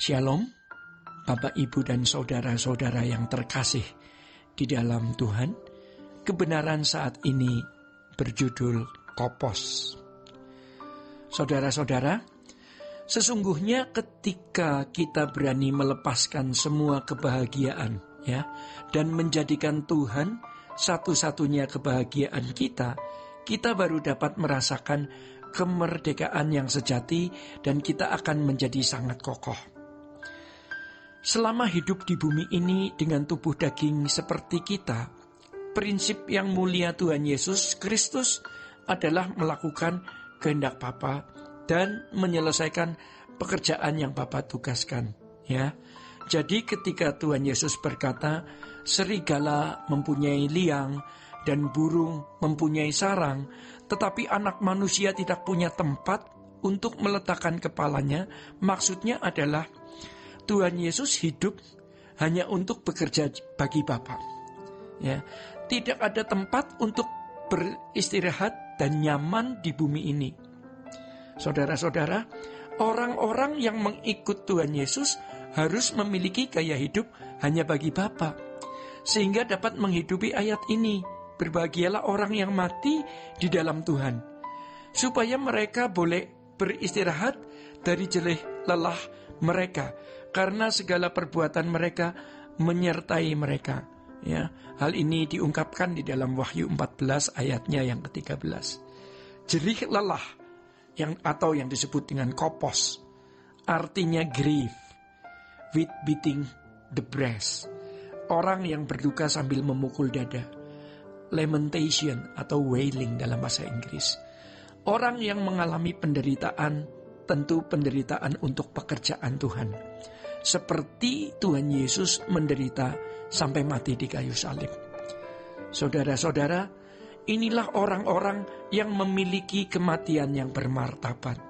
Shalom, Bapak, Ibu, dan saudara-saudara yang terkasih di dalam Tuhan. Kebenaran saat ini berjudul Kopos. Saudara-saudara, sesungguhnya ketika kita berani melepaskan semua kebahagiaan, dan menjadikan Tuhan satu-satunya kebahagiaan kita baru dapat merasakan kemerdekaan yang sejati dan kita akan menjadi sangat kokoh. Selama hidup di bumi ini dengan tubuh daging seperti kita, prinsip yang mulia Tuhan Yesus Kristus adalah melakukan kehendak Bapa dan menyelesaikan pekerjaan yang Bapa tugaskan. Jadi ketika Tuhan Yesus berkata, serigala mempunyai liang dan burung mempunyai sarang, tetapi anak manusia tidak punya tempat untuk meletakkan kepalanya, maksudnya adalah Tuhan Yesus hidup hanya untuk bekerja bagi Bapa. Tidak ada tempat untuk beristirahat dan nyaman di bumi ini. Saudara-saudara, orang-orang yang mengikut Tuhan Yesus harus memiliki gaya hidup hanya bagi Bapa, sehingga dapat menghidupi ayat ini, berbahagialah orang yang mati di dalam Tuhan, supaya mereka boleh beristirahat dari jelih lelah mereka, karena segala perbuatan mereka menyertai mereka. Hal ini diungkapkan di dalam Wahyu 14 ayatnya yang ke-13. Jerih lelah atau yang disebut dengan kopos, artinya grief with beating the breast, orang yang berduka sambil memukul dada. Lamentation atau wailing dalam bahasa Inggris, orang yang mengalami penderitaan, tentu penderitaan untuk pekerjaan Tuhan, seperti Tuhan Yesus menderita sampai mati di kayu salib. Saudara-saudara, inilah orang-orang yang memiliki kematian yang bermartabat.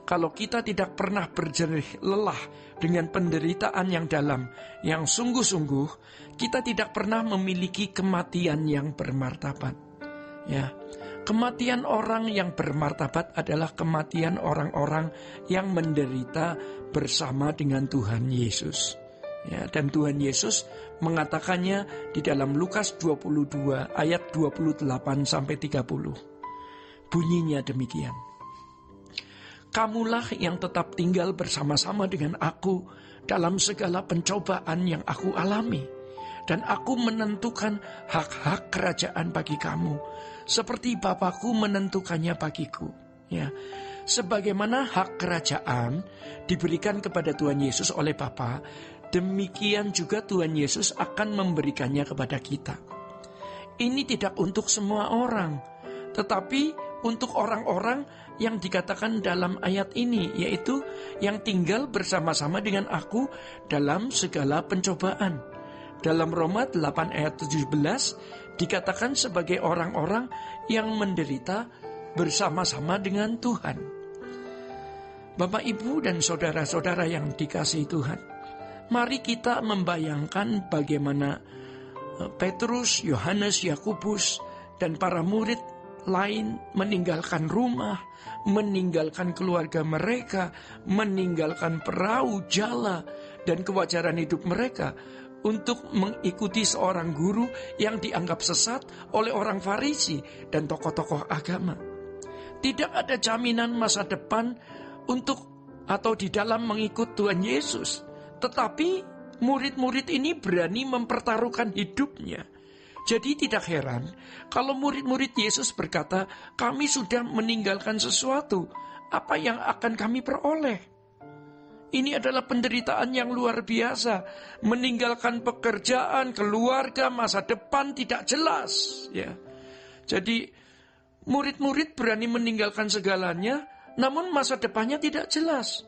Kalau kita tidak pernah berjerih lelah dengan penderitaan yang dalam, yang sungguh-sungguh, kita tidak pernah memiliki kematian yang bermartabat. Kematian orang yang bermartabat adalah kematian orang-orang yang menderita bersama dengan Tuhan Yesus. Dan Tuhan Yesus mengatakannya di dalam Lukas 22 ayat 28-30. Bunyinya demikian. Kamulah yang tetap tinggal bersama-sama dengan aku dalam segala pencobaan yang aku alami. Dan aku menentukan hak-hak kerajaan bagi kamu, seperti Bapakku menentukannya bagiku. Sebagaimana hak kerajaan diberikan kepada Tuhan Yesus oleh Bapa, demikian juga Tuhan Yesus akan memberikannya kepada kita. Ini tidak untuk semua orang, tetapi untuk orang-orang yang dikatakan dalam ayat ini, yaitu yang tinggal bersama-sama dengan aku dalam segala pencobaan. Dalam Roma 8 ayat 17 dikatakan sebagai orang-orang yang menderita bersama-sama dengan Tuhan. Bapak, Ibu, dan saudara-saudara yang dikasihi Tuhan, mari kita membayangkan bagaimana Petrus, Yohanes, Yakobus, dan para murid lain meninggalkan rumah, meninggalkan keluarga mereka, meninggalkan perahu, jala, dan kewajaran hidup mereka untuk mengikuti seorang guru yang dianggap sesat oleh orang Farisi dan tokoh-tokoh agama. Tidak ada jaminan masa depan untuk atau di dalam mengikut Tuhan Yesus. Tetapi murid-murid ini berani mempertaruhkan hidupnya. Jadi tidak heran kalau murid-murid Yesus berkata, kami sudah meninggalkan sesuatu, apa yang akan kami peroleh? Ini adalah penderitaan yang luar biasa. Meninggalkan pekerjaan, keluarga, masa depan tidak jelas. Jadi murid-murid berani meninggalkan segalanya, namun masa depannya tidak jelas.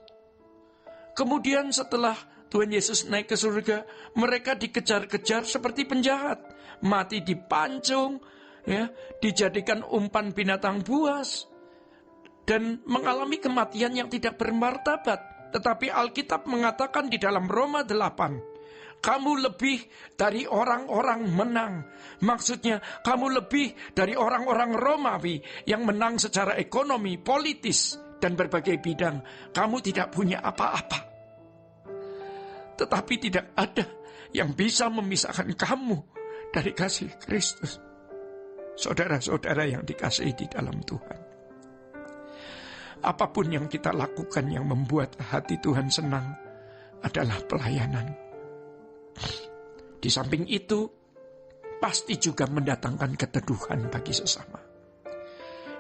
Kemudian setelah Tuhan Yesus naik ke surga, mereka dikejar-kejar seperti penjahat, mati dipancung, dijadikan umpan binatang buas, dan mengalami kematian yang tidak bermartabat. Tetapi Alkitab mengatakan di dalam Roma 8, kamu lebih dari orang-orang menang. Maksudnya kamu lebih dari orang-orang Romawi yang menang secara ekonomi, politis, dan berbagai bidang. Kamu tidak punya apa-apa. Tetapi tidak ada yang bisa memisahkan kamu dari kasih Kristus. Saudara-saudara yang dikasihi di dalam Tuhan, apapun yang kita lakukan yang membuat hati Tuhan senang adalah pelayanan. Di samping itu, pasti juga mendatangkan keteduhan bagi sesama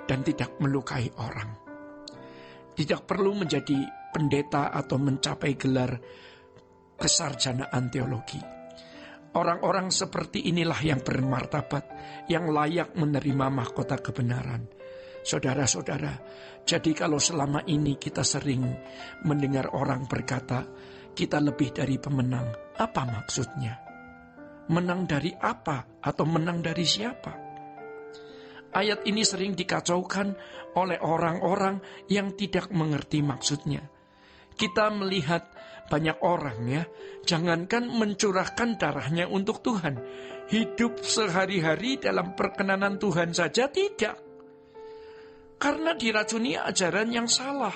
dan tidak melukai orang. Tidak perlu menjadi pendeta atau mencapai gelar kesarjanaan teologi. Orang-orang seperti inilah yang bermartabat, yang layak menerima mahkota kebenaran. Saudara-saudara, jadi kalau selama ini kita sering mendengar orang berkata, kita lebih dari pemenang, apa maksudnya? Menang dari apa atau menang dari siapa? Ayat ini sering dikacaukan oleh orang-orang yang tidak mengerti maksudnya. Kita melihat banyak orang jangankan mencurahkan darahnya untuk Tuhan, hidup sehari-hari dalam perkenanan Tuhan saja tidak. Karena diracuni ajaran yang salah.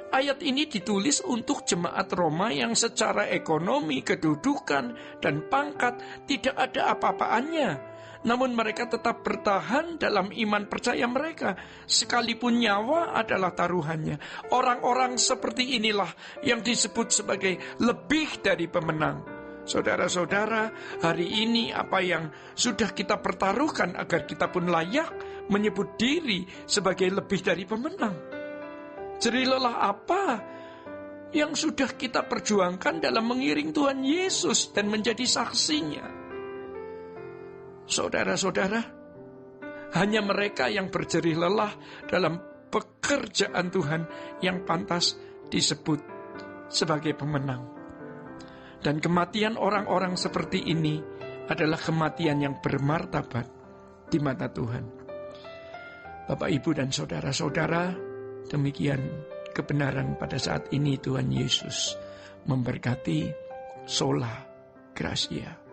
Ayat ini ditulis untuk jemaat Roma yang secara ekonomi, kedudukan, dan pangkat tidak ada apa-apaannya. Namun mereka tetap bertahan dalam iman percaya mereka, sekalipun nyawa adalah taruhannya. Orang-orang seperti inilah yang disebut sebagai lebih dari pemenang. Saudara-saudara, hari ini apa yang sudah kita pertaruhkan agar kita pun layak menyebut diri sebagai lebih dari pemenang? Jerih lelah apa yang sudah kita perjuangkan dalam mengiring Tuhan Yesus dan menjadi saksinya? Saudara-saudara, hanya mereka yang berjerih lelah dalam pekerjaan Tuhan yang pantas disebut sebagai pemenang. Dan kematian orang-orang seperti ini adalah kematian yang bermartabat di mata Tuhan. Bapak, Ibu, dan saudara-saudara, demikian kebenaran pada saat ini. Tuhan Yesus memberkati. Sola Gracia.